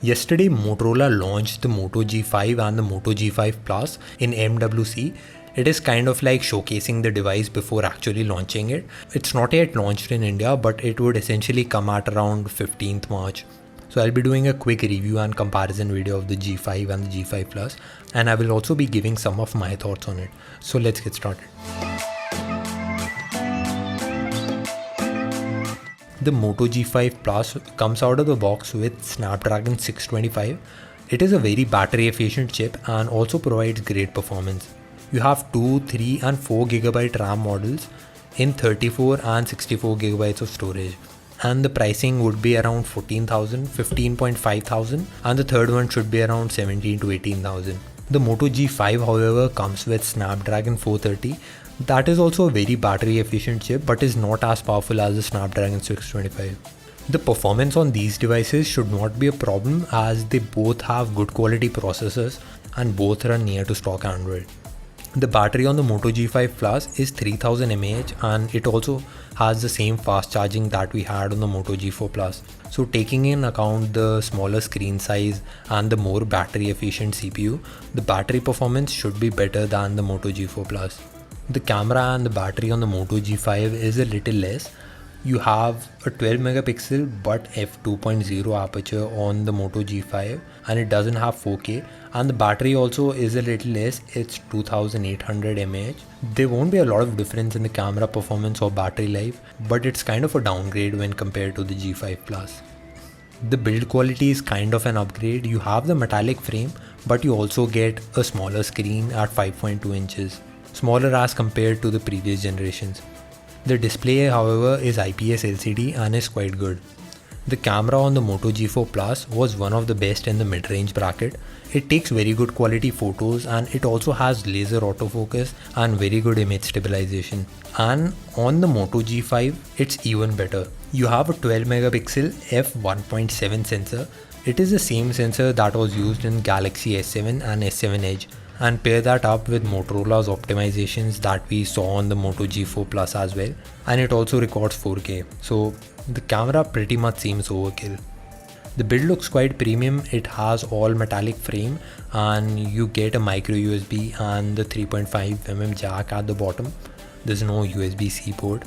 Yesterday, Motorola launched the Moto G5 and the Moto G5 Plus in MWC. It is kind of like showcasing the device before actually launching it. It's not yet launched in India, but it would essentially come at around 15th March. So I'll be doing a quick review and comparison video of the G5 and the G5 Plus, and I will also be giving some of my thoughts on it. So let's get started. The Moto G5 Plus comes out of the box with Snapdragon 625. It is a very battery efficient chip and also provides great performance. You have 2, 3 and 4 GB RAM models in 34 and 64 GB of storage. And the pricing would be around 14,000, 15,500, and the third one should be around 17 to 18,000. The Moto G5 however comes with Snapdragon 430. That is also a very battery efficient chip but is not as powerful as the Snapdragon 625. The performance on these devices should not be a problem as they both have good quality processors and both run near to stock Android. The battery on the Moto G5 Plus is 3000 mAh and it also has the same fast charging that we had on the Moto G4 Plus. So taking in account the smaller screen size and the more battery efficient CPU, the battery performance should be better than the Moto G4 Plus. The camera and the battery on the Moto G5 is a little less. You have a 12 megapixel but f2.0 aperture on the Moto G5 and it doesn't have 4K, and the battery also is a little less, it's 2800 mAh. There won't be a lot of difference in the camera performance or battery life, but it's kind of a downgrade when compared to the G5 Plus. The build quality is kind of an upgrade. You have the metallic frame but you also get a smaller screen at 5.2 inches, smaller as compared to the previous generations. The display however is IPS LCD and is quite good. The camera on the Moto G4 Plus was one of the best in the mid-range bracket. It takes very good quality photos and it also has laser autofocus and very good image stabilization. And on the Moto G5 it's even better. You have a 12 megapixel f1.7 sensor. It is the same sensor that was used in Galaxy S7 and S7 Edge. And pair that up with Motorola's optimizations that we saw on the Moto G4 Plus as well, and it also records 4K, so the camera pretty much seems overkill. The build looks quite premium. It has all metallic frame and you get a micro USB and the 3.5mm jack at the bottom. There's no USB-C port.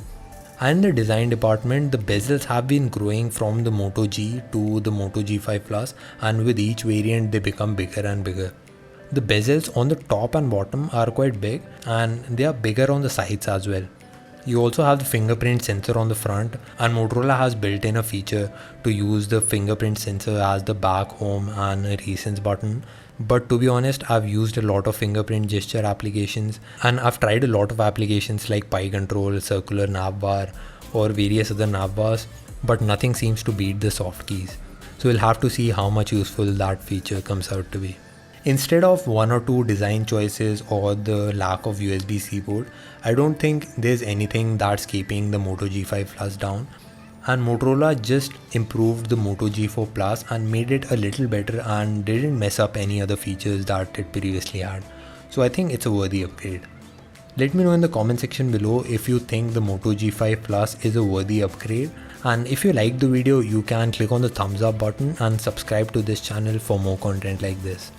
And in the design department, the bezels have been growing from the Moto G to the Moto G5 Plus, and with each variant they become bigger and bigger. The bezels on the top and bottom are quite big and they are bigger on the sides as well. You also have the fingerprint sensor on the front, and Motorola has built in a feature to use the fingerprint sensor as the back, home and recents button. But to be honest, I've used a lot of fingerprint gesture applications and I've tried a lot of applications like Pi Control, circular nav bar or various other nav bars, but nothing seems to beat the soft keys. So we'll have to see how much useful that feature comes out to be. Instead of one or two design choices or the lack of USB-C port, I don't think there's anything that's keeping the Moto G5 Plus down. And Motorola just improved the Moto G4 Plus and made it a little better and didn't mess up any other features that it previously had. So I think it's a worthy upgrade. Let me know in the comment section below if you think the Moto G5 Plus is a worthy upgrade. And if you liked the video, you can click on the thumbs up button and subscribe to this channel for more content like this.